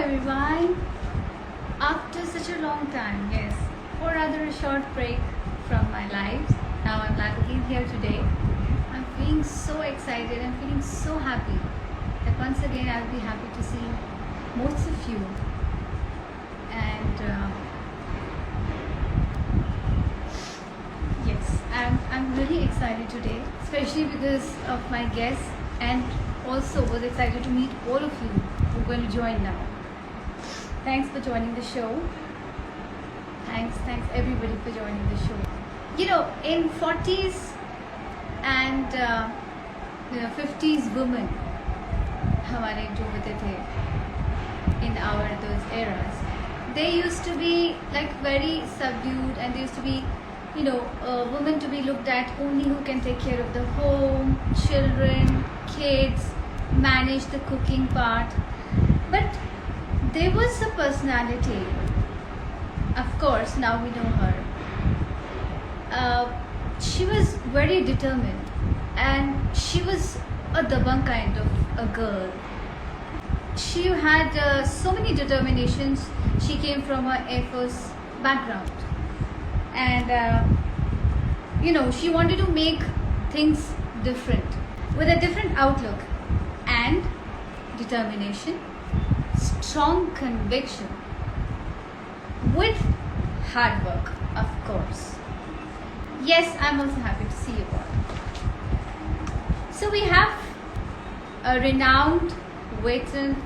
everyone. After such a long time, yes, or rather a short break from my life, now I'm back again here today. I'm feeling so excited, I'm feeling so happy that once again I'll be happy to see most of you. And yes, I'm really excited today, especially because of my guests, and also was excited to meet all of you who are going to join now. Thanks for joining the show. Thanks everybody for joining the show. You know, in 40s and 50s women हमारे जो होते थे in our those eras, they used to be like very subdued, and they used to be, you know, women to be looked at only who can take care of the home, children, kids, manage the cooking part. But there was a personality, of course, now we know her. She was very determined, and she was a dabang kind of a girl. She had so many determinations. She came from an Air Force background, and you know, she wanted to make things different with a different outlook and determination, strong conviction, with hard work, of course. Yes, I'm also happy to see you all. So we have a renowned veteran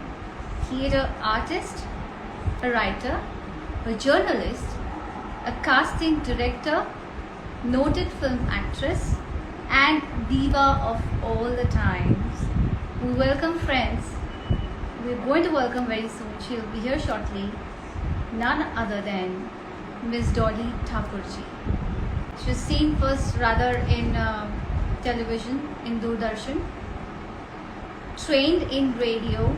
theatre artist, a writer, a journalist, a casting director, noted film actress, and diva of all the times. We welcome friends. We're going to welcome very soon. She'll be here shortly. None other than Miss Dolly Thakore ji. She was seen first rather in television, in Doordarshan, trained in radio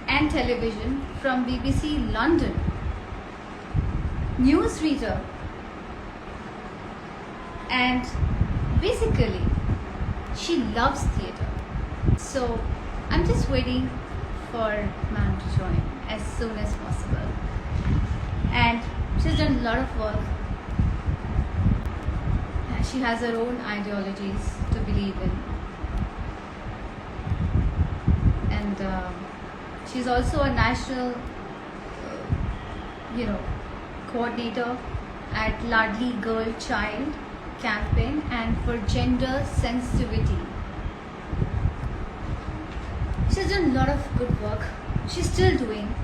and television from BBC London, newsreader, and basically she loves theatre. So I'm just waiting for ma'am to join as soon as possible. And she's done a lot of work. She has her own ideologies to believe in. And she's also a national, coordinator at Ladli Girl Child campaign and for gender sensitivity. She's done a lot of good work. She's still doing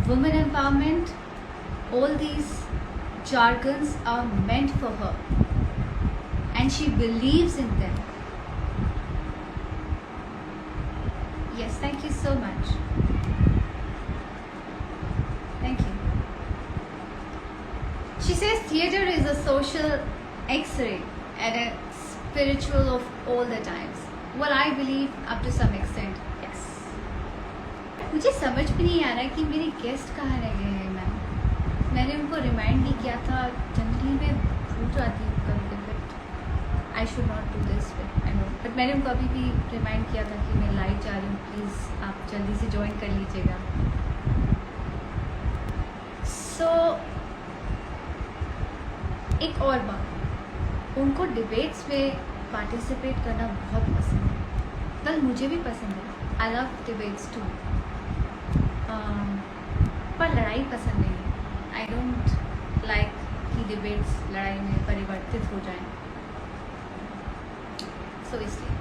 women empowerment. All these jargons are meant for her, and she believes in them. Yes, thank you so much. Thank you. She says theatre is a social X-ray and a spiritual of all the times. Well, I believe up to some extent, yes. मुझे समझ भी नहीं आ रहा कि मेरे guest कहाँ रह गए हैं मैम. मैंने उनको रिमाइंड भी किया था. जनरली मैं भूल जाती हूँ कभी, but I should not do this, I know. But मैंने उनको अभी भी रिमाइंड किया था कि मैं लाइव जा रही हूँ, प्लीज़ आप जल्दी से ज्वाइन कर लीजिएगा. सो एक और बात, उनको डिबेट्स में पार्टिसिपेट करना बहुत पसंद है. कल मुझे भी पसंद है. I love debates too. पर लड़ाई पसंद नहीं है. आई डोंट लाइक कि डिबेट्स लड़ाई में परिवर्तित हो जाएं. सो इसलिए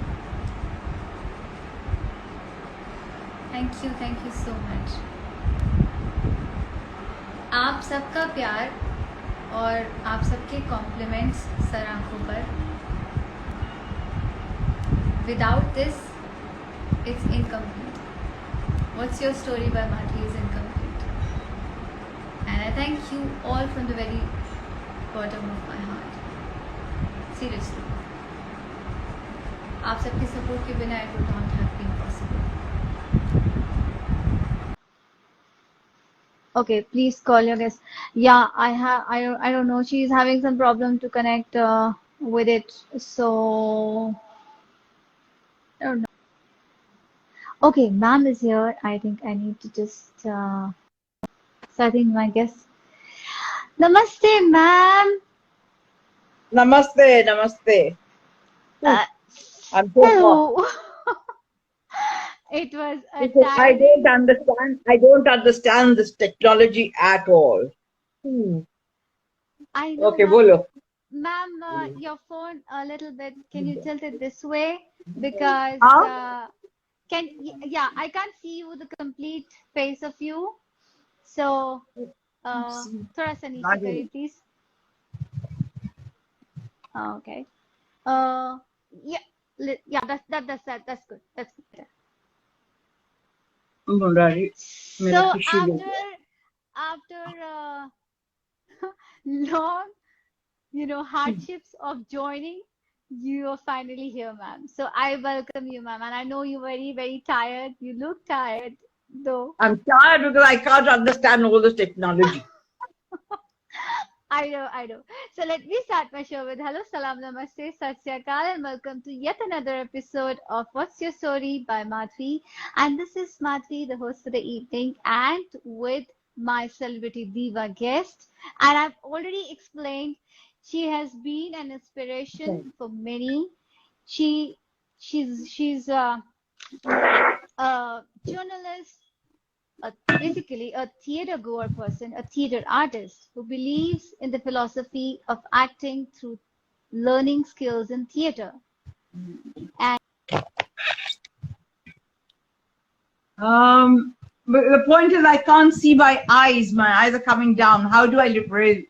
थैंक यू सो मच. आप सबका प्यार और आप सबके कॉम्प्लीमेंट्स सर आंखों पर. Without this, it's incomplete. What's your story by Madhavi is incomplete. And I thank you all from the very bottom of my heart. Seriously. आप सबके सपोर्ट के बिना it would not have been possible. Okay, please call your guest. Yeah, I don't know. She's having some problem to connect with it. So I don't know. Okay, ma'am is here. I think I need to just so I think my guest. Namaste, ma'am. Namaste, namaste. Uh, I'm so hot. oh, it was a Because tiring. I don't understand this technology at all. Hmm. I know, Okay, ma'am. bolo. Ma'am, your phone a little bit. Can you tilt it this way? Because Huh? yeah, I can't see you the complete face of you. So, थोड़ा सा नीचे करिए, please. Okay. Uh, yeah, yeah, that's good. That's good. मेरा So tissue ले after लिया. after long, hardships of joining, you are finally here, ma'am. So I welcome you, ma'am, and I know you're very, very tired. You look tired, though. I'm tired because I can't understand all this technology. I know, I know. So let me start my show with hello, salam, namaste, sat sri akal, and welcome to yet another episode of What's Your Story by Madhavi. And this is Madhavi, the host for the evening, and with my celebrity diva guest. And I've already explained she has been an inspiration for many. She she's a journalist, basically a theater goer person, a theater artist who believes in the philosophy of acting through learning skills in theater. And But the point is, I can't see my eyes. My eyes are coming down. How do I raise?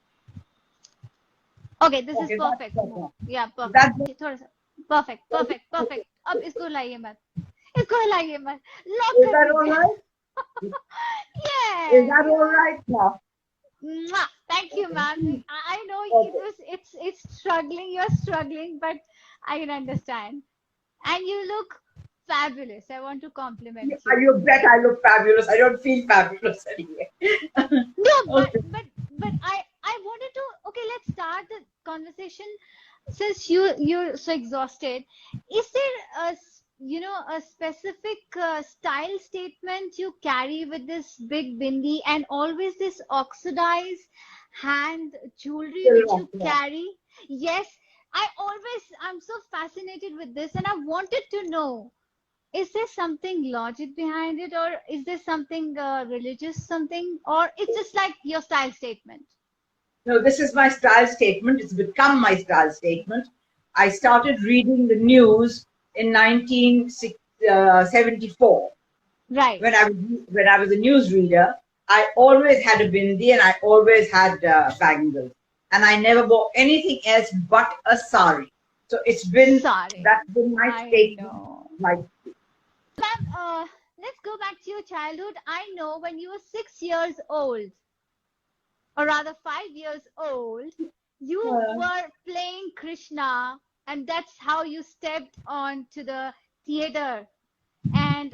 okay, this is Okay, that's perfect. better. Yeah, perfect. That's थोड़ा सा perfect, perfect, perfect. अब इसको हिलाइए मत, इसको हिलाइए मत, lock is कर that all दीजिए. right? Is Yes, that all right now? Mwah. Thank you, ma'am. I know Okay. it's struggling. You're struggling, but I can understand. And you look fabulous. I want to compliment you. You bet I look fabulous. I don't feel fabulous anyway. No, Okay. but I wanted to. Okay, let's start the conversation. Since you're so exhausted, is there a specific style statement you carry with this big bindi and always this oxidized hand jewelry which you Yeah. carry? Yes, I'm so fascinated with this, and I wanted to know. Is there something logic behind it, or is there something religious, something, or it's just like your style statement? No, this is my style statement. It's become my style statement. I started reading the news in 1974 Right. when I was a newsreader. I always had a bindi and I always had bangles, and I never wore anything else but a sari. So Sorry. that's been my I statement. know. Like, Ma'am, let's go back to your childhood. I know when you were 6 years old, or rather 5 years old, you were playing Krishna, and that's how you stepped onto the theater. And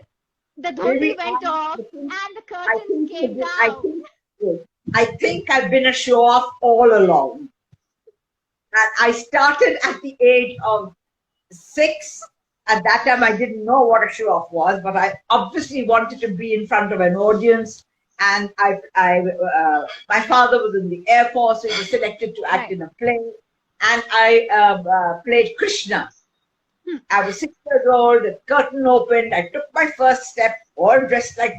the dhoti maybe went off, and the I curtains think came down. I think I've been a show off all along. And I started at the age of 6. At that time, I didn't know what a show off was, but I obviously wanted to be in front of an audience. And my father was in the Air Force, so he was selected to act Right. in a play. And I played Krishna. I was 6 years old, the curtain opened, I took my first step, all dressed like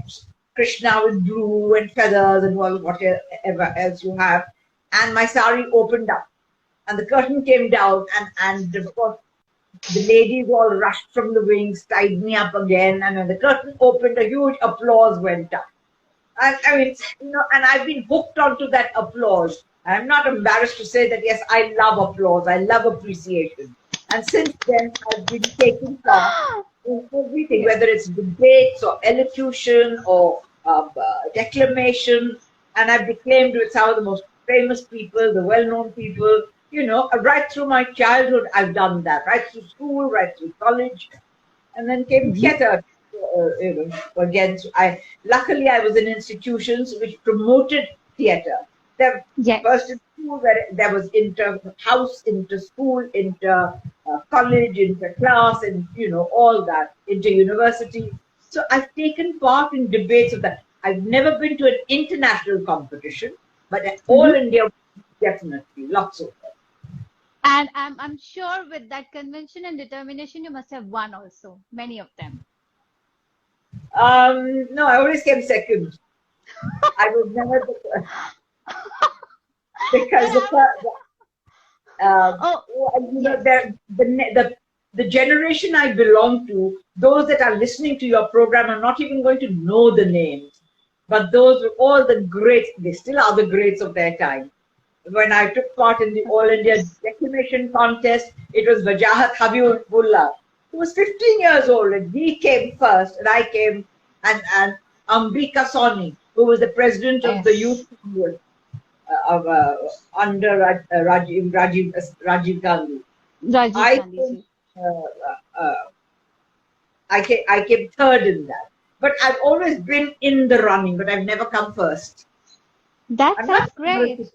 Krishna with blue and feathers and whatever else you have. And my sari opened up and the curtain came down, and of course the ladies all rushed from the wings, tied me up again, and when the curtain opened, a huge applause went up. And I mean, and I've been hooked onto that applause. I'm not embarrassed to say that yes, I love applause. I love appreciation. And since then, I've been taking part in everything, Yeah. whether it's debates or elocution or declamation. And I've declaimed with some of the most famous people, the well-known people. Right through my childhood, I've done that. Right through school, right through college, and then came theatre. Again, so luckily I was in institutions which promoted theatre. First Yes. in school, where there was inter house, inter school, inter college, inter class, and all that, inter university. So I've taken part in debates of that. I've never been to an international competition, but at all India, definitely, lots of them. And I'm sure with that convention and determination, you must have won also, many of them. No, I always came second. I was never the first. Because the generation I belong to, those that are listening to your program are not even going to know the names. But those were all the greats, they still are the greats of their time. When I took part in the All India Declamation Contest, it was Wajahat Habibullah, who was 15 years old, and he came first, and I came, and Ambika Soni, who was the president of the Youth Congress under Rajiv Gandhi. I came third in that. But I've always been in the running, but I've never come first. That's great.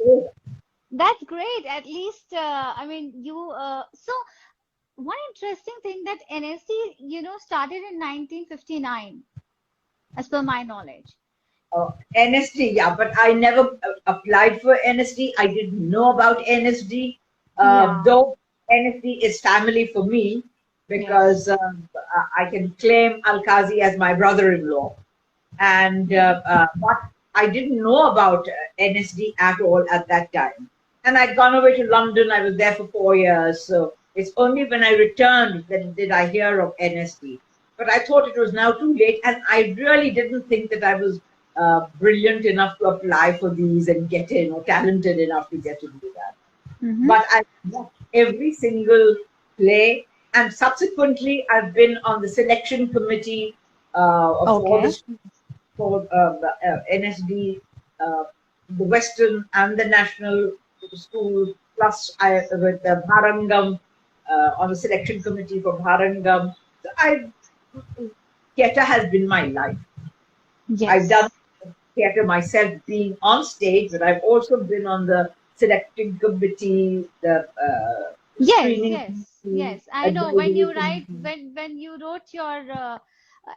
That's great. At least, I mean, you. So, one interesting thing that NSD, started in 1959, as per my knowledge. NSD, yeah, but I never applied for NSD. I didn't know about NSD, though NSD is family for me because I can claim Al-Qazi as my brother-in-law. And but I didn't know about NSD at all at that time. And I'd gone away to London. I was there for 4 years. So it's only when I returned that did I hear of NSD. But I thought it was now too late. And I really didn't think that I was brilliant enough to apply for these and get in, or talented enough to get into that. But I watched every single play, and subsequently I've been on the selection committee of all the students for NSD, the Western and the National School, plus with the Bharangam on the selection committee for Bharangam. So theatre has been my life. I've done theatre myself, being on stage, but I've also been on the selecting committee, the Yes. I know when you when you wrote your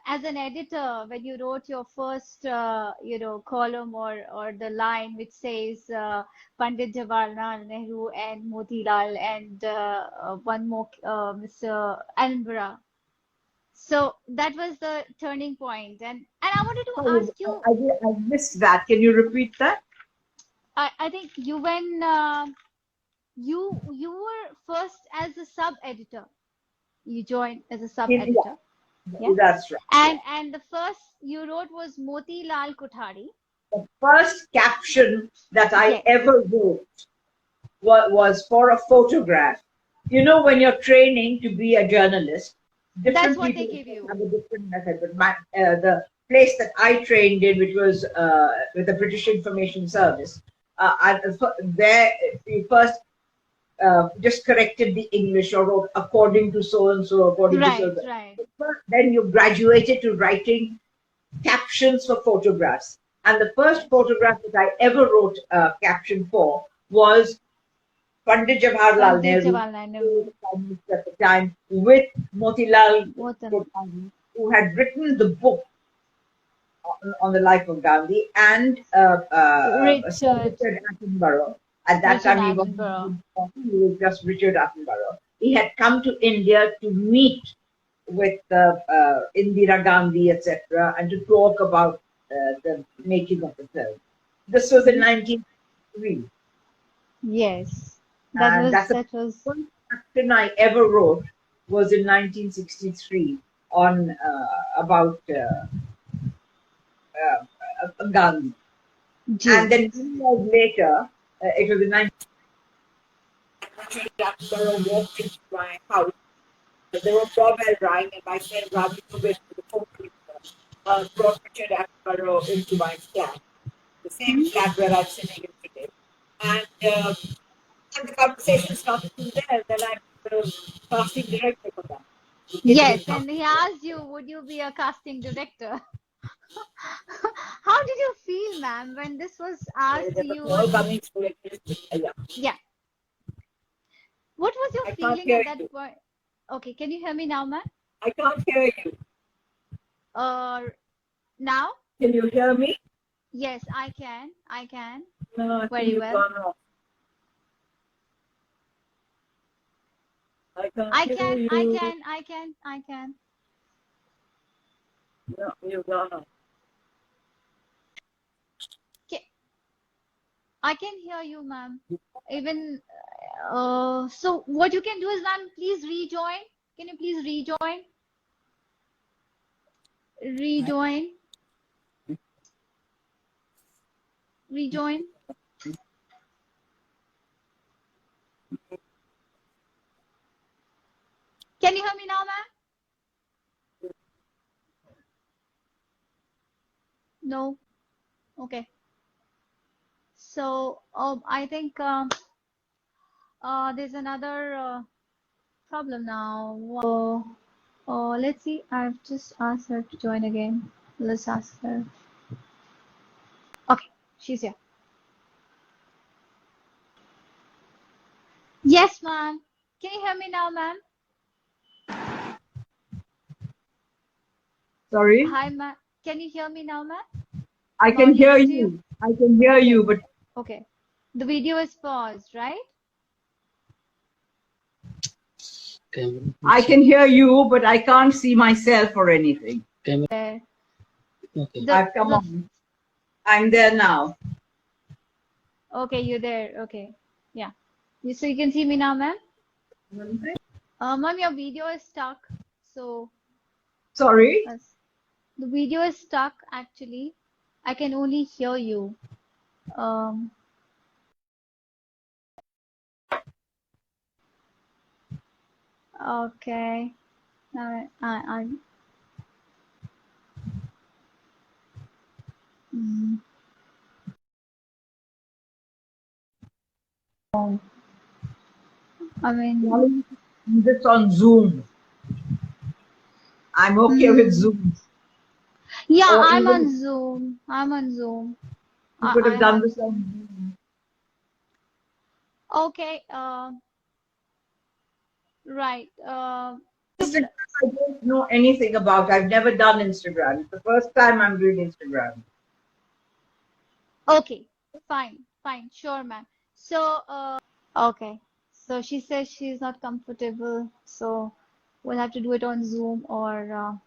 as an editor, when you wrote your first column or the line which says Pandit Jawaharlal Nehru and Motilal and one more Mr. Allenborough. So that was the turning point. And I wanted to ask you. I missed that. Can you repeat that? I think you you were first as a sub editor. You joined as a sub editor. Yeah? That's right. And the first you wrote was Motilal Kothari. The first caption that I ever wrote was for a photograph. You know, when you're training to be a journalist, that's what they give you. Have a different method, but the place that I trained in, which was with the British Information Service, there you first just corrected the English or wrote according to so and so, according to so. Right. Then you graduated to writing captions for photographs, and the first photograph that I ever wrote a caption for was Pandit Jawaharlal Nehru at the time, with Motilal Kothari, who had written the book on the life of Gandhi, and Richard Attenborough. At that time, he was just Richard Attenborough. He had come to India to meet with Indira Gandhi, etc., and to talk about the making of the film. This was in 1963. Yes. That was the first caption I ever wrote was in 1963 on about Gandhi. And then 2 years later, it was in 1963, walked into my house. There was doorbell rang, and my friend Ravi went to the phone brought Richard Attenborough into my flat, the same flat where I'm sitting in today. And the conversation started from there. Then I'm the casting director for that. Yes, and he asked you, would you be a casting director? How did you feel, ma'am, when this was asked to you? Yeah. What was your feeling at that point? Okay, can you hear me now, ma'am? I can't hear you. Now? Can you hear me? Yes, I can. I can. No, I think Very you've well. gone off. I can't I hear can. you. I can. I can. I can. No, you've gone off. I can hear you, ma'am. Even so, what you can do is, ma'am, please rejoin. Can you please rejoin? Rejoin. Rejoin. Can you hear me now, ma'am? No. Okay. So, I think there's another problem now. Let's see. I've just asked her to join again. Let's ask her. Okay, she's here. Yes, ma'am. Can you hear me now, ma'am? Sorry? Hi, ma'am. Can you hear me now, ma'am? I Am I can hear audible to you. I can hear Okay. you, but Okay. The video is paused, right? I can hear you, but I can't see myself or anything. There. Okay. I've come on. I'm there now. Okay, you're there. Okay. Yeah. So you can see me now, ma'am? Ma'am, your video is stuck. So Sorry? the video is stuck actually. I can only hear you. Um, okay. I mm, I mean, This on Zoom. I'm okay with Zoom. yeah, Or I'm even on Zoom. I'm on Zoom. you could have I'm done on this on Zoom. Zoom. Okay. Right. Instagram, I don't know anything about. I've never done Instagram. It's the first time I'm doing Instagram. Okay. Fine. Fine. Sure, ma'am. So, okay. So she says she's not comfortable. So we'll have to do it on Zoom or,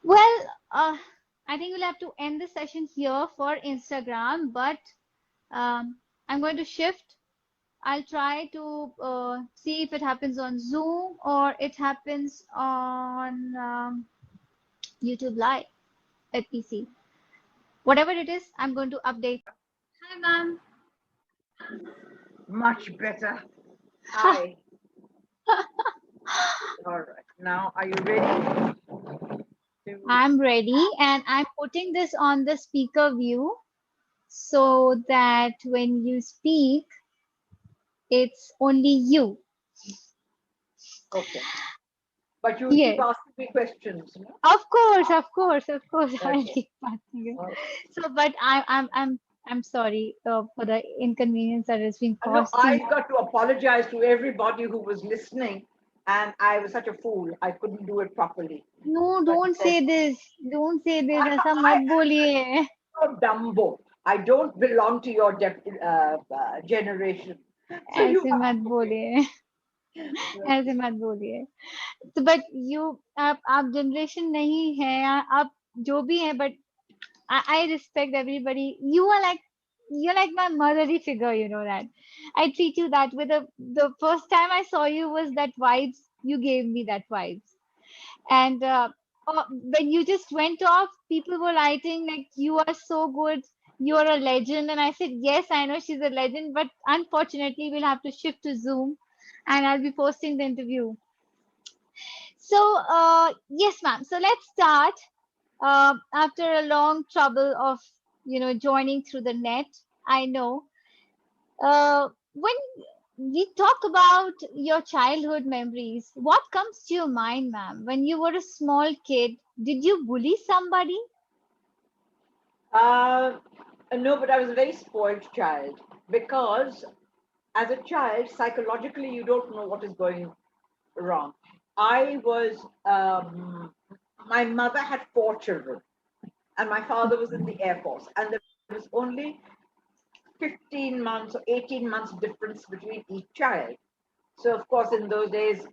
well, I think we'll have to end the session here for Instagram, but I'm going to shift. I'll try to see if it happens on Zoom or it happens on YouTube Live at PC. Whatever it is, I'm going to update. Hi, ma'am. Much better. Hi. All right. Now, are you ready? I'm ready and I'm putting this on the speaker view so that when you speak, it's only you. Okay. But you keep Yes. asking me questions. No? Of course, of course, of course. I'll Okay. keep asking you. All right. So, but I'm sorry for the inconvenience that has been No, caused to I you. got to apologize to everybody who was listening, and I was such a fool. I couldn't do it properly. No, But don't say this. Don't say this. ऐसा I मत बोलिए. am Dumbo. I don't belong to your generation. So you ऐसे मत बोलिए. ऐसे मत बोलिए. तो but you आप generation नहीं है आप जो भी है but I respect everybody. You're like my motherly figure, you know that. I treat you that way. The first time I saw you was that vibes. You gave me that vibes. And when you just went off, people were writing like you are so good. You're a legend. And I said, yes, I know she's a legend, but unfortunately we'll have to shift to Zoom and I'll be posting the interview. So yes, ma'am. So let's start. After a long trouble of joining through the net, I know when we talk about your childhood memories, what comes to your mind, ma'am? When you were a small kid, did you bully somebody? No, but I was a very spoiled child because as a child, psychologically, you don't know what is going wrong. I was my mother had 4 children, and my father was in the Air Force, and there was only 15 months or 18 months difference between each child. So of course, in those days,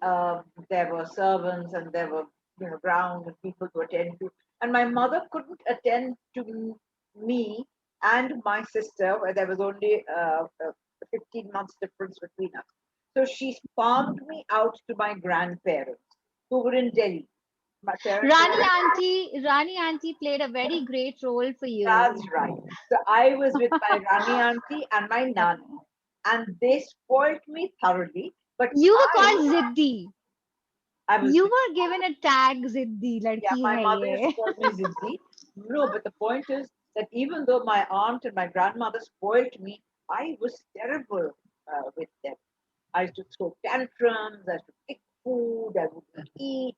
there were servants and there were ground and people to attend to, and my mother couldn't attend to me and my sister, where there was only 15 months difference between us. So she farmed me out to my grandparents, who were in Delhi. My parents were Rani Auntie played a very great role for you. That's right. So I was with my Rani auntie and my nani, and they spoiled me thoroughly. But You were I, called Ziddi. I was, You were given a tag Ziddi, yeah, ladki my hai mother used to ye. call me Ziddi. No, but the point is that even though my aunt and my grandmother spoiled me, I was terrible with them. I used to throw tantrums, I used to pick food, I wouldn't eat,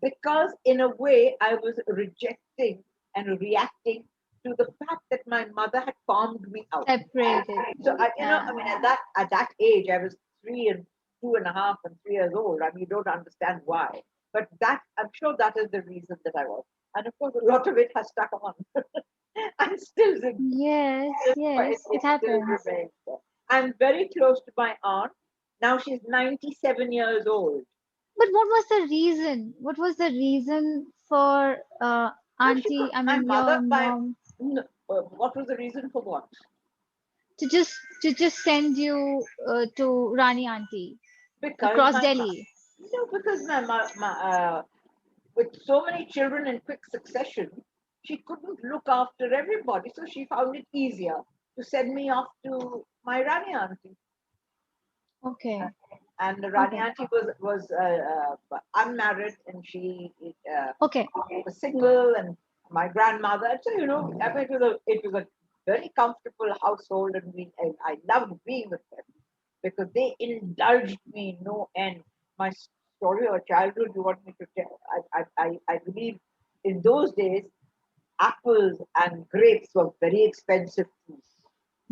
because in a way I was rejecting and reacting to the fact that my mother had farmed me out. Separated So you. I mean, at that age, I was 2.5 and 3 years old. I mean, you don't understand why, but that I'm sure that is the reason that I was, and of course, a lot of it has stuck on. I'm still, Yes, yes, it it still happens. remains there. I'm very close to my aunt. Now she's 97 years old. But what was the reason? What was the reason for No, she auntie, could. I My mean your mother, my mom, what was the reason for what? to just send you to Rani Auntie Because across my Delhi? no, because with so many children in quick succession, she couldn't look after everybody, so she found it easier to send me off to my Rani auntie. Okay, And the Rani okay, auntie was unmarried, and she uh, okay. was single, and my grandmother. So I mean, it was a very comfortable household, and I loved being with them because they indulged me no end. My story of childhood, you want me to tell? I believe in those days, apples and grapes were very expensive foods.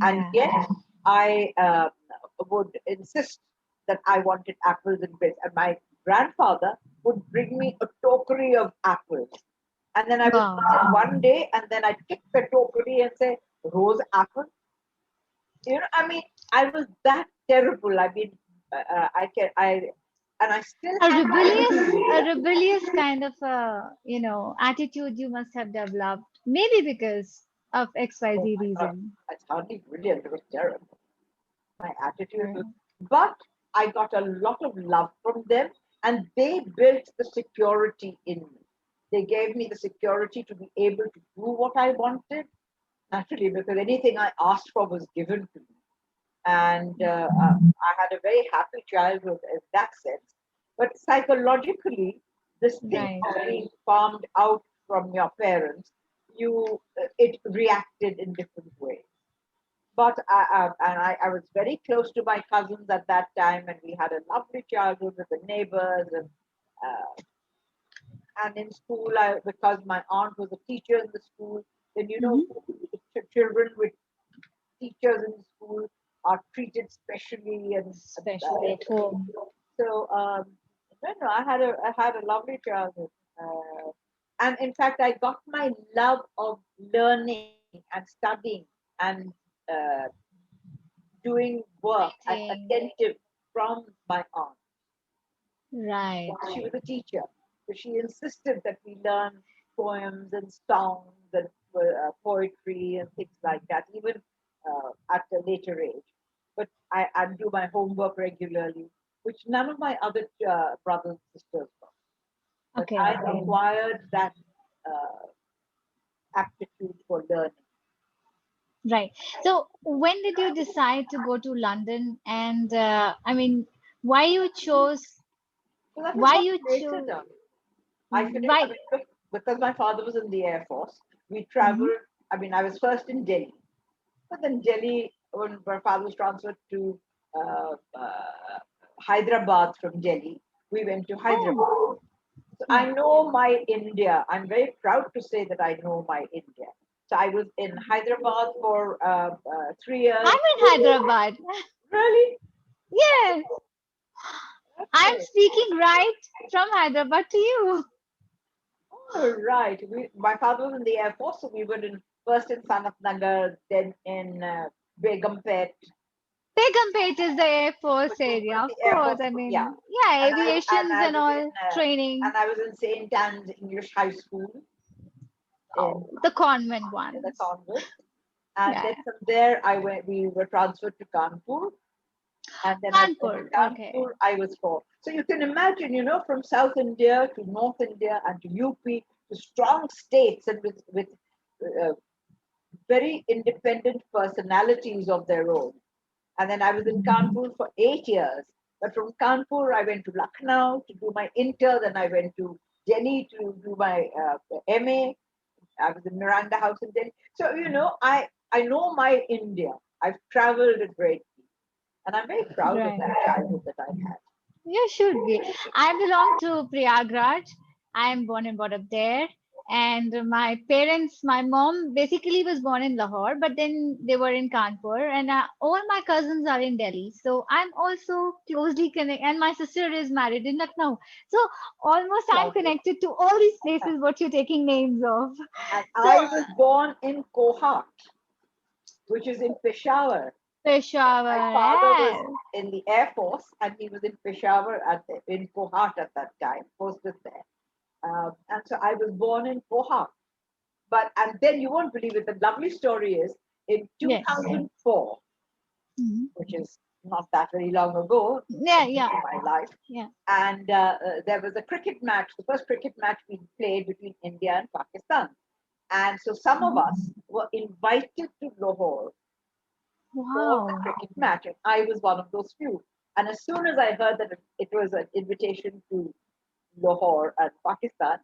And Yeah. yet, I would insist that I wanted apples and grapes. And my grandfather would bring me a tokery of apples. And then I would Wow. eat it one day, and then I'd kick the tokery and say, Rose apple? I mean, I was that terrible. I mean, and I still A have rebellious, a rebellious kind of attitude you must have developed, maybe because of oh XYZ my God, reason. it's hardly brilliant. It was terrible. My attitude Right. was, but I got a lot of love from them, and they built the security in me. They gave me the security to be able to do what I wanted, naturally, because anything I asked for was given to me. And I had a very happy childhood in that sense. But psychologically, this thing Right. of being farmed out from your parents, it reacted in different ways. But I was very close to my cousins at that time, and we had a lovely childhood with the neighbors, uh, and in school, because my aunt was a teacher in the school, then Hmm. children with teachers in the school are treated specially, and Especially at home. so no, I had a lovely childhood, and in fact, I got my love of learning and studying and uh, doing work and Writing. attentive from my aunt. Right. She was a teacher, so she insisted that we learn poems and songs and poetry and things like that, even at a later age. But I do my homework regularly, which none of my other brothers and sisters got. But Okay, I okay. acquired that uh, aptitude for learning. Right. So when did you decide to go to London? And I mean, why you chose, So that was why much you later chose, done. I finished, I why? mean, because my father was in the Air Force, we Mhm. traveled. I mean, I was first in Delhi. But then Delhi, when my father was transferred to Hyderabad from Delhi, we went to Oh, Hyderabad. So I yeah. know my India. I'm very proud to say that I know my India. So I was in Hyderabad for 3 years. I'm in Hyderabad. Really? Yes, I'm Okay. speaking right from Hyderabad to you. Oh, right. My father was in the Air Force, so we were in first in Sanat Nagar, then in Begumpet, Begumpet is the Air Force which is area, of the Air course. Force. I Yeah, mean, yeah, aviations I and was in all training. St. Anne's English High School in Oh, the convent the ones. convent, and Yeah, then from there I went. We were transferred to Kanpur, and then I went to Kanpur. Okay. Kanpur. I was for. So you can imagine, from South India to North India and to UP, to strong states and with uh, very independent personalities of their own. And then I was in Kanpur for 8 years. But from Kanpur, I went to Lucknow to do my inter. Then I went to Delhi to do my MA. I was in Miranda House in Delhi. So, I know my India. I've traveled a great deal. And I'm very proud of Right. that childhood that I had. You should be. I belong to Prayagraj. I am born and brought up there. And my parents, my mom basically was born in Lahore, but then they were in Kanpur, and all my cousins are in Delhi. So I'm also closely connected, and my sister is married in Lucknow. So almost I'm Lovely. connected to all these places what you're taking names of. And So I was born in Kohat, which is in Peshawar. My Peshawar, father was yes. in the Air Force and he was in Peshawar in Kohat at that time, posted there. And so I was born in Kohat. And then you won't believe it, the lovely story is in Yes. 2004, Mhm. which is not that very long ago Yeah, in yeah, my life. yeah. And there was a cricket match, the first cricket match we played between India and Pakistan. And so some of Mhm. us were invited to Lahore for the Wow. cricket match, and I was one of those few. And as soon as I heard that it was an invitation to Lahore and Pakistan,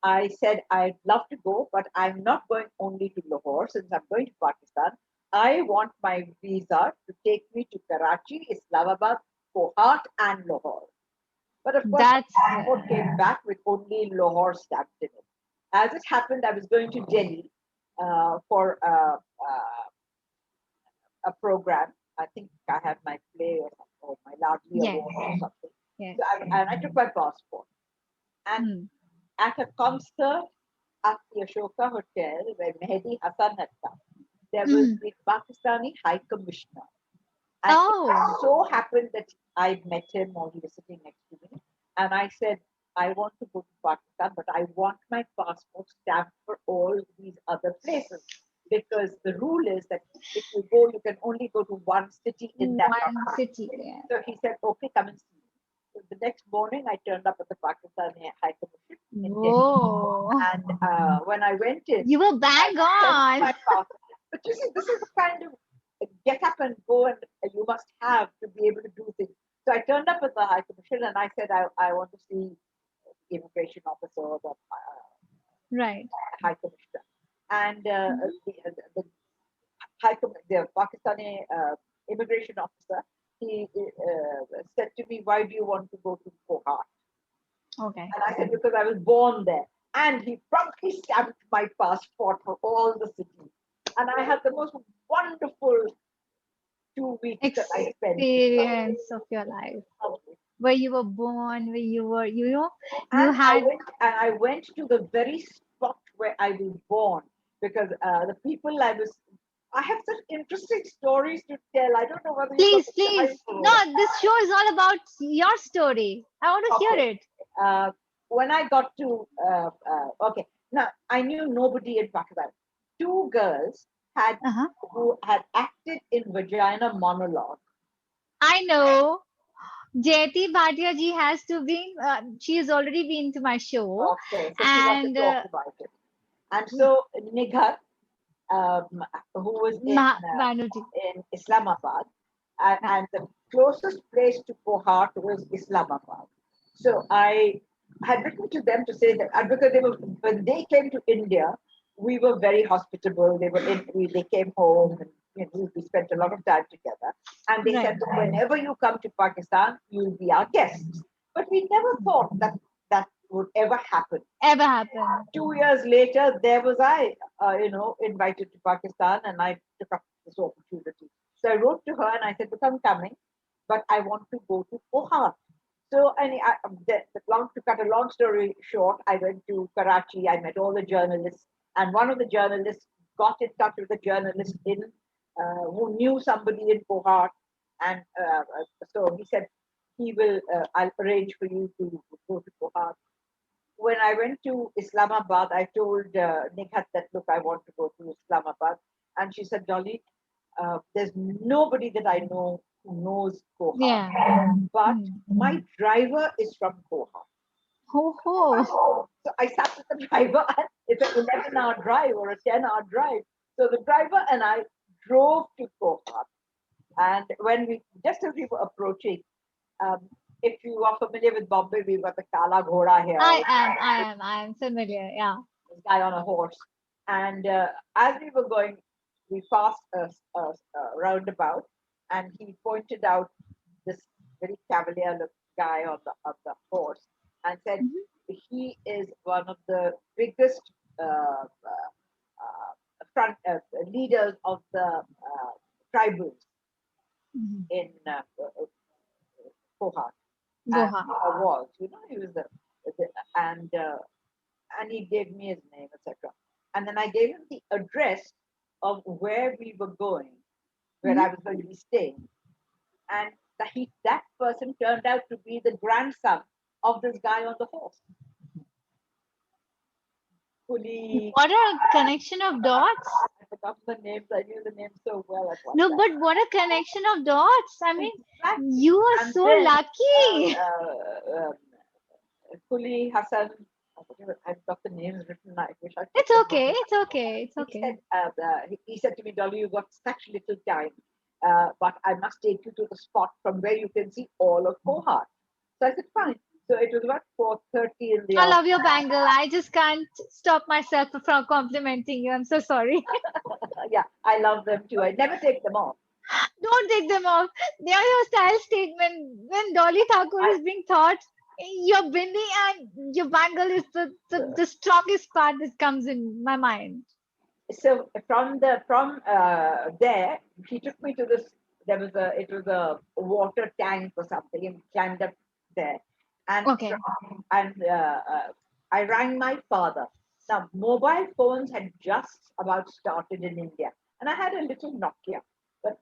I said I'd love to go, but I'm not going only to Lahore since I'm going to Pakistan. I want my visa to take me to Karachi, Islamabad, Kohat, and Lahore. But of course, my That's passport came back with only Lahore stamped in it. As it happened, I was going to Delhi for a program. I think I had my play or my Ladli yes, award or something. yes. And I took my passport. And Hmm. at a concert at the Ashoka Hotel where Mehdi Hassan had come, there was Mhm. the Pakistani High Commissioner. And it Oh, so happened that I met him or he was sitting next to me. And I said, I want to go to Pakistan, but I want my passport stamped for all these other places. Because the rule is that if you go, you can only go to one city in that one country. city. Yeah. So he said, okay, come and see me. So the next morning, I turned up at the Pakistani High Commission in Delhi. Whoa. And when I went in, You were I bang sent on. my passport. But you see, this is the kind of get up and go and you must have to be able to do things. So I turned up at the High Commission and I said, I want to see the immigration officer or the Right. High Commissioner. And Mhm. the the Pakistani immigration officer, he said to me, why do you want to go to Kohat? Okay. And I said, because I was born there. And he promptly stamped my passport for all the cities. And I had the most wonderful 2 weeks that I spent. Experience of your life. Where you were born, where you were, you And had. I went to the very spot where I was born because the people I have such interesting stories to tell. I don't know whether you've got Please, the time please. for No, all of this show is all about your story. I want to that. Okay. hear it. When I got to okay, now I knew nobody in Pakistan. Two girls had Uh-huh. who had acted in vagina monologue. I know. Jayati Bhatia ji has to be, she has already been to my show. Okay, so she wants to And talk about it. And so Nigar, who was Banuji. in Islamabad, Yeah. and the closest place to Kohat was Islamabad. So I had written to them to say that because when they came to India, we were very hospitable. They came home and we spent a lot of time together. And they Right. said that whenever you come to Pakistan, you'll be our guests. But we never thought that that would ever happen. Ever happen. 2 years later, there was I, invited to Pakistan, and I took up this opportunity. So I wrote to her and I said, "Look, I'm coming, but I want to go to Kohat." So, to cut a long story short, I went to Karachi. I met all the journalists, and one of the journalists got in touch with the journalist who knew somebody in Kohat, and so he said he will. I'll arrange for you to go to Kohat. When I went to Islamabad, I told Nikhat that look, I want to go to Islamabad, and she said, Dolly, there's nobody that I know who knows Kohat, Yeah. but my driver is from Kohat. Ho ho. So I sat with the driver, and it's an 11-hour drive or a 10-hour drive. So the driver and I drove to Kohat. And when just as we were approaching, um, if you are familiar with Bombay, we've got the Kala Ghoda here, I am familiar. Yeah. this guy on a horse. And as we were going, we passed a roundabout, and he pointed out this very cavalier look guy on the horse and said he is one of the biggest front leaders of the tribals Mm-hmm. in Kohat. And Goha. was, he was the and and he gave me his name, etc. And then I gave him the address of where we were going, where I Mhm. was going to be staying. And that person turned out to be the grandson of this guy on the horse. Fully, What a connection of dots. I forgot the names. I knew the names so well at one No, time. but what a connection of dots. I mean, Exactly. you are And so then lucky. Fully Hassan, I've got the names written. I wish I It's took them okay. down. It's okay. It's He okay. said, he said to me, Dolly, you've got such little time, but I must take you to the spot from where you can see all of Kohat. So I said, fine. So it was about 4:30 in the I love your afternoon. bangle. I just can't stop myself from complimenting you. I'm so sorry. Yeah, I love them too. I never take them off. Don't take them off. They are your style statement. When Dolly Thakur I, is being taught, your bindi and your bangle is the strongest part that comes in my mind. so from there, he took me to this. It was a water tank or something, and we climbed up there, and Okay. and I rang my father. Now, mobile phones had just about started in India, and I had a little Nokia. But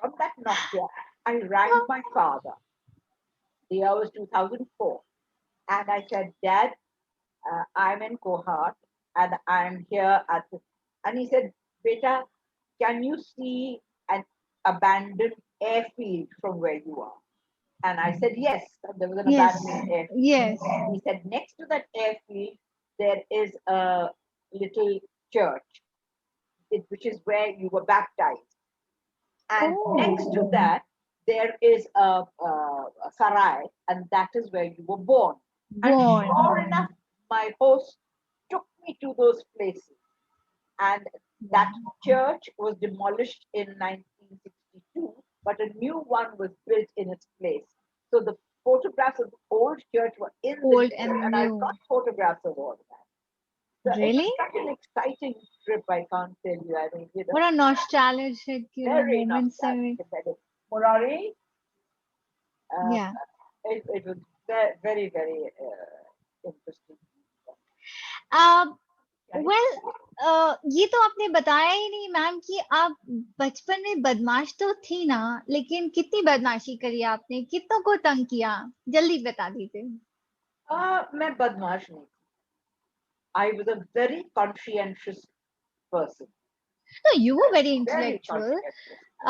from that Nokia, I rang my father. The year was 2004, and I said, Dad, I'm in Kohat, and I'm here at the. And he said, Beta, can you see an abandoned airfield from where you are? And I said, yes, there was an Yes. abandoned airfield. Yes. He said, next to that airfield, there is a little church, which is where you were baptized. And next to Oh. that, there is a sarai, and that is where you were born. And sure Born. enough, my host took me to those places. And that church was demolished in 1962, but a new one was built in its place. So the photographs of the old church were in the Old new, and and I've got new. photographs of all that. So it was Really? such an exciting trip, I can't tell you. I mean, What a nostalgic, very moments. I nostalgic. mean, Murari, uh, yeah. it was very, very, very interesting. Well ये तो आपने बताया ही नहीं ma'am कि आप बचपन में बदमाश तो थी ना लेकिन कितनी बदमाशी करी आपने कितनों को तंग किया जल्दी बता दीजिए मैं बदमाश नहीं. I was a very conscientious person. no you were very Very intellectual conscientious.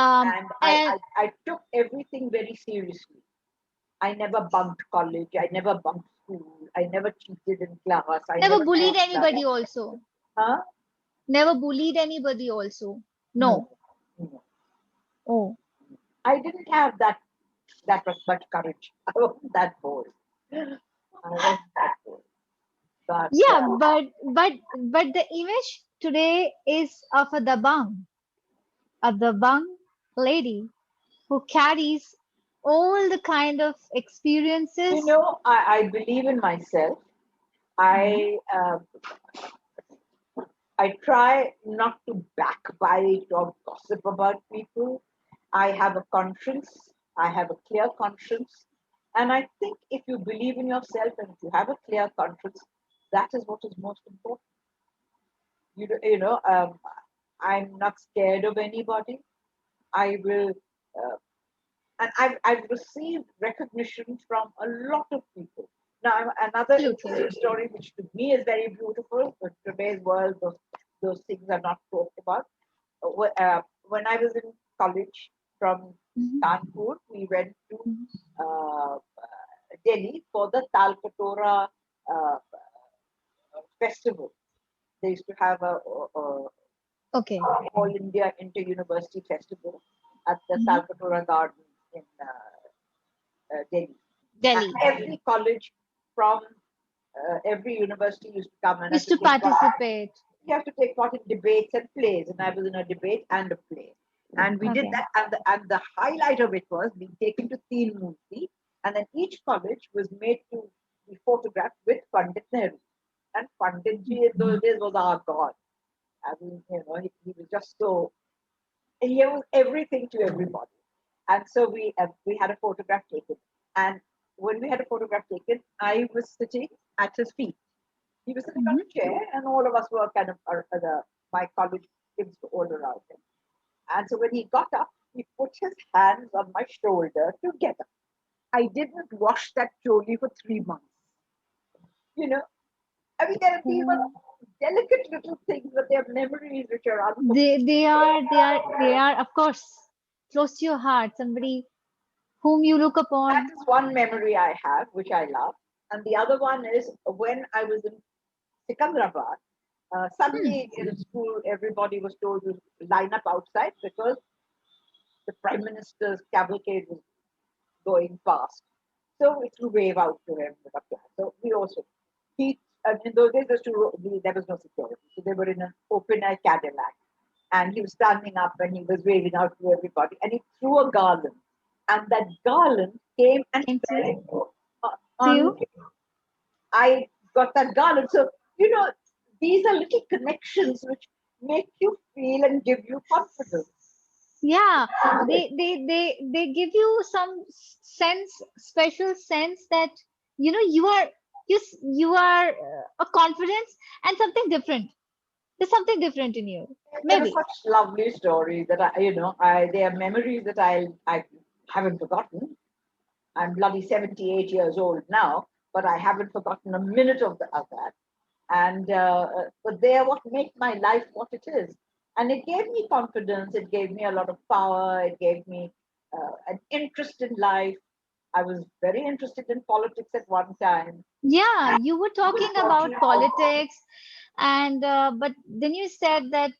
um And and I took everything very seriously. I never bunked college. I never bunked school. I never cheated in class. I never never bullied told anybody lies. also Huh? never bullied anybody also No, no no. oh I didn't have that much courage. I wasn't that bold. I wasn't that bold. But yeah but the image today is of a dabang lady who carries all the kind of experiences. I believe in myself. Mhm. I try not to backbite or gossip about people. I have a conscience. I have a clear conscience. And I think if you believe in yourself and if you have a clear conscience, that is what is most important. I'm not scared of anybody. I will, uh, and I've received recognition from a lot of people. Now, another Absolutely. interesting story, which to me is very beautiful, but today's world, those things are not talked about. When I was in college from Mhm. Kanpur, we went to Mhm. Delhi for the Talkatora uh, festival. They used to have a Okay. All India Inter-University Festival at the Mhm. Talkatora Garden in Delhi. And Delhi. every college from every university used to come and had Used to to take part. participate. You have to take part in debates and plays, and I was in a debate and a play. And we did Okay. that, and the highlight of it was being taken to Teen Murti, and then each college was made to be photographed with Pandit Nehru. And Panditji in those days was our god. I mean, he was just so, he was everything to everybody. And so we had a photograph taken. And when we had a photograph taken, I was sitting at his feet. He was sitting on Mhm. a chair, and all of us were kind of my college kids were all around him. And so when he got up, he put his hands on my shoulder together. I didn't wash that choli for 3 months. You know, I mean, these are Oh. delicate little things, but they're memories which are They are of course close to your heart. Somebody whom you look That upon. is one memory I have, which I love. And the other one is when I was in Sikandrabad. Hmm. Suddenly in school, everybody was told to line up outside because the Prime Minister's cavalcade was going past. So we to wave out to him with a flag. So we also, in those days, there was no security. So they were in an open air Cadillac. And he was standing up and he was waving out to everybody. And he threw a garland. And that garland came and Came fell to on you. me. I got that garland. So, these are little connections which make you feel and give you confidence. Yeah, they give you some sense, special sense that you are a confidence and something different. There's something different in you. There are Maybe. such lovely stories that they are memories that I haven't forgotten. I'm bloody 78 years old now, but I haven't forgotten a minute of that. And but they are what make my life what it is. And it gave me confidence. It gave me a lot of power. It gave me an interest in life. I was very interested in politics at one time. Yeah, you were talking about politics, and but then you said that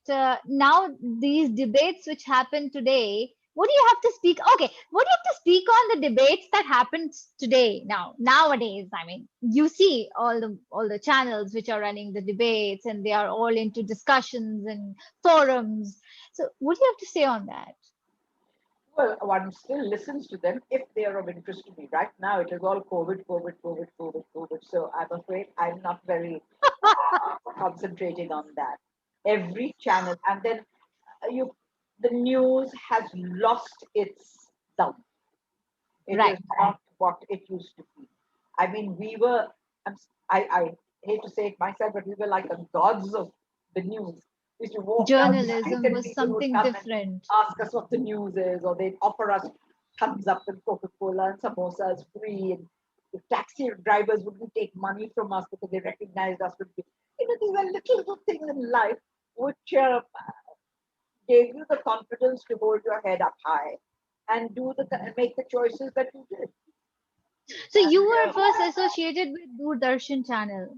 now these debates which happen today, what do you have to speak? Okay, what do you have to speak on the debates that happens today now nowadays? I mean, you see all the channels which are running the debates, and they are all into discussions and forums. So, what do you have to say on that? Well, one still listens to them if they are of interest to me. Right now, it is all COVID, COVID, COVID, COVID, COVID. So I'm afraid I'm not very concentrating on that. Every channel, and then you, the news has lost its thumb. It Right. is not what it used to be. I mean, we were. I hate to say it myself, but we were like the gods of the news. We used to walk down the street Journalism and was people would something come and different. ask us what the news is, or they'd offer us thumbs up and Coca-Cola and samosas free. And the taxi drivers wouldn't take money from us because they recognized us. These are little things in life which gave you the confidence to hold your head up high and make the choices that you did. So you And were first associated with Doordarshan channel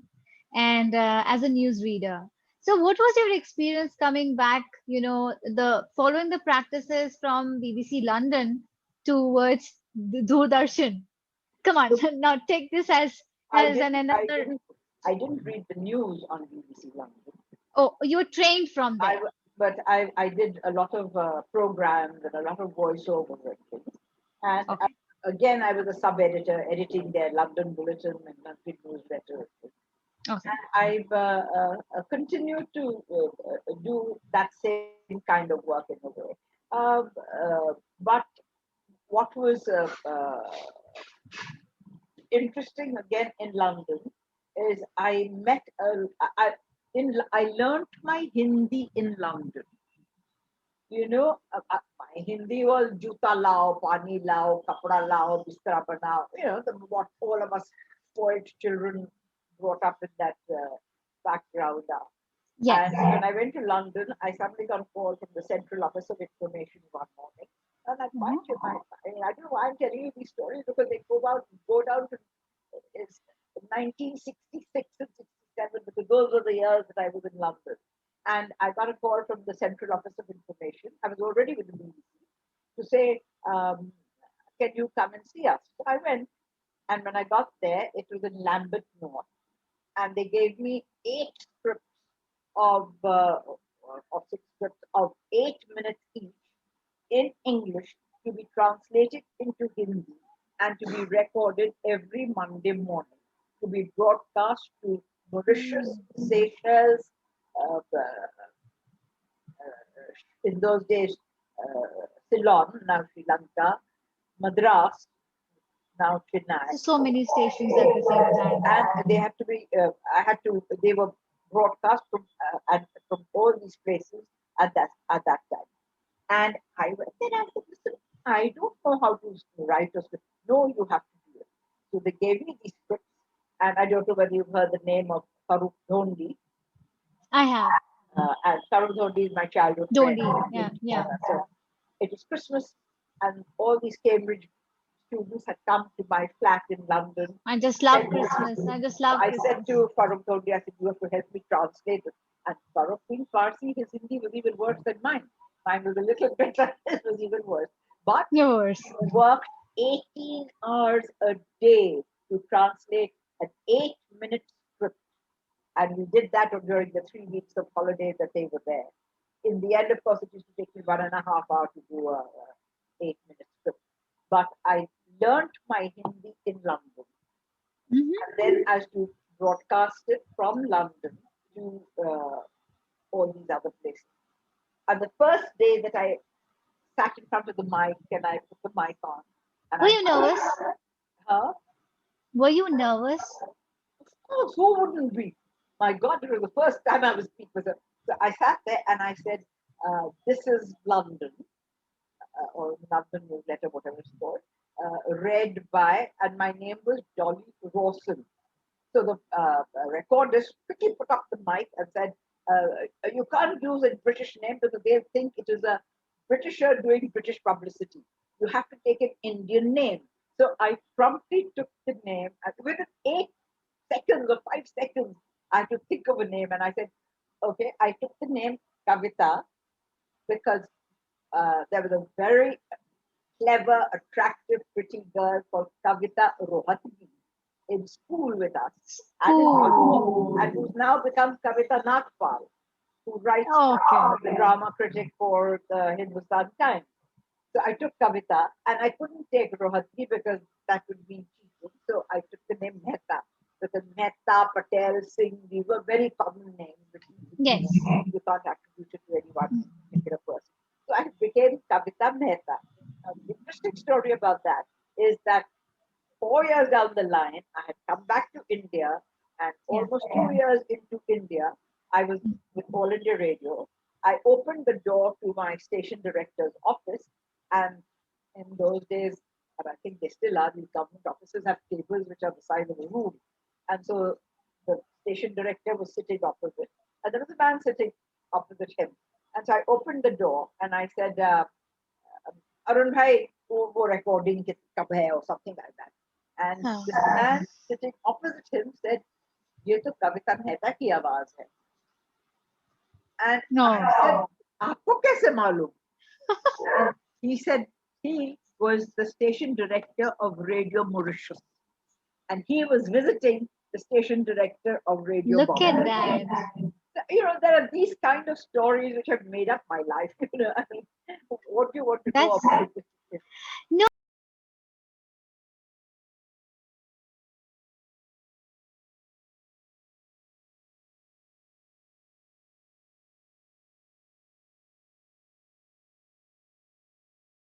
and as a news reader. So what was your experience coming back, the following the practices from BBC London towards the Doordarshan? Come on, now take this I as an didn't, I another. didn't, I didn't read the news on BBC London. Oh, you were trained from I, there. w- but I did a lot of programs and a lot of voiceover and things. And Okay. again, I was a sub-editor editing their London Bulletin and London newsletter. Okay. And I've continued to do that same kind of work in a way. But what was interesting again in London is I met I learned my Hindi in London. My Hindi was juta lao, pani lao, kapra lao, bistara banao. What all of us spoiled children brought up in that background are. Yes. And when I went to London, I suddenly got a call from the Central Office of Information one morning. And I find you, I don't know why I'm telling you these stories because they go down to it's 1966 and 67 because those were the years that I was in London. And I got a call from the Central Office of Information. I was already with the BBC to say, can you come and see us? So I went. And when I got there, it was in Lambeth North. And they gave me 8 scripts of 6 scripts of 8 minutes each in English to be translated into Hindi and to be recorded every Monday morning to be broadcast to Mauritius, Seychelles, in those days, Ceylon, now Sri Lanka, Madras, now Chennai. So many stations at the same time. And they had to be, they were broadcast from all these places at that time. And I went there and I said, listen, I don't know how to write a script. No, you have to do it. So they gave me these scripts, and I don't know whether you've heard the name of Farooq Dhondi. I have. And Farooq Dhondi is my childhood Dhondi, friend. yeah. So it was Christmas, and all these Cambridge students had come to my flat in London. I just love Christmas. I just love I Christmas. said to Farooq Dhondi, I said, you have to help me translate it. And Farooq being Farsi, his Hindi was even worse than mine. Mine was a little better. It was even worse. But Yours. we worked 18 hours a day to translate an 8-minute script. And we did that during the 3 weeks of holiday that they were there. In the end, of course, it used to take me 1.5 hours to do a 8-minute script. But I learned my Hindi in London. And then I used to broadcast it from London to all these other places. And the first day that I sat in front of the mic and I put the mic on. And Were you nervous? Huh? Were you nervous? Of course, who wouldn't be? My God, it was the first time I was speaking. So I sat there and I said, this is London, or London newsletter, whatever it's called, read by, and my name was Dolly Rawson. So the recordist quickly put up the mic and said, you can't use a British name because they think it is a Britisher doing British publicity. You have to take an Indian name. So I promptly took the name, and within 8 seconds or 5 seconds, I had to think of a name. And I said, okay, I took the name Kavita because there was a very clever, attractive, pretty girl called Kavita Rohatgi in school with us and who's now become Kavita Nagpal, who writes the drama critic for the Hindustan Times. So I took Kavita and I couldn't take Rohatgi because that would be cheating. So I took the name Mehta because Mehta, Patel, Singh, these were very common names. Yes. You can't attribute it to any one particular person. So I became Kavita Mehta. The interesting story about that is that 4 years down the line, I had come back to India, and almost 2 years into India, I was with All India Radio. I opened the door to my station director's office, and in those days, and I think they still are, these government offices have tables which are the size of a room. And so the station director was sitting opposite, and there was a man sitting opposite him. And so I opened the door and I said, Arun bhai, wo recording kab hai, or something like that. And this man sitting opposite him said, ये तो कविता मेहता की आवाज है. And I said, आपको कैसे मालूम? And he said he was the station director of Radio Mauritius, and he was visiting the station director of Radio Look Bombay. at that. There are these kind of stories which have made up my life. I mean, what do you want to know about it? No,